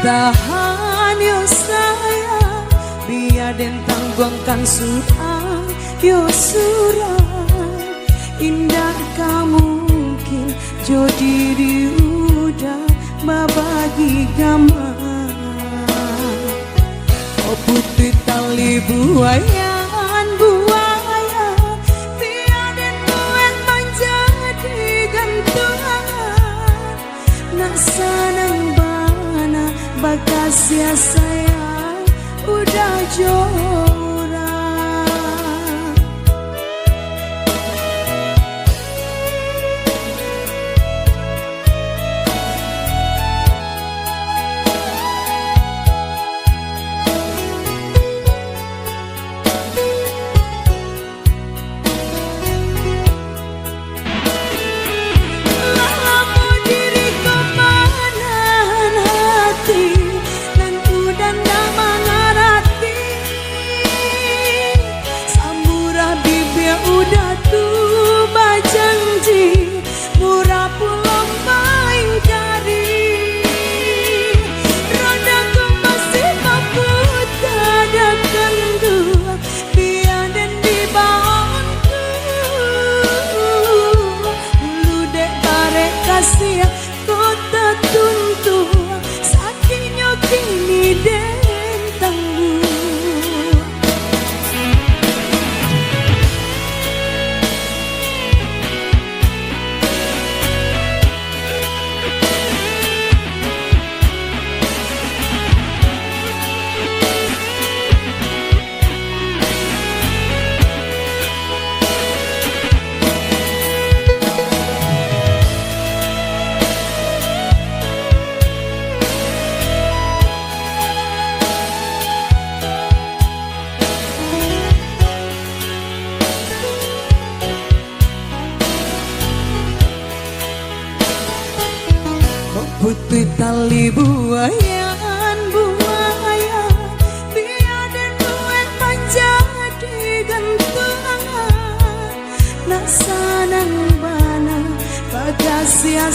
tahan yo sayang, biar den tangguangkan surang yo surang. Indah kamu mungkin jo diri udah membagi gambar. Oh putih tali buayan buaya, biar den tuan menjadi gantungan. Nak sanang bana bagas ya sayang udah jorang. Udah tuh bajanji murah pulang main kari. Roda ku masih mampu tadakan dua, biar dan dibantu. Lu dek barek kasih kota tuntu, sakinya kini den tangguh. Putih tali buayan buaya, biar den duet menjadi gantungan. Nak sanang bana bagas ya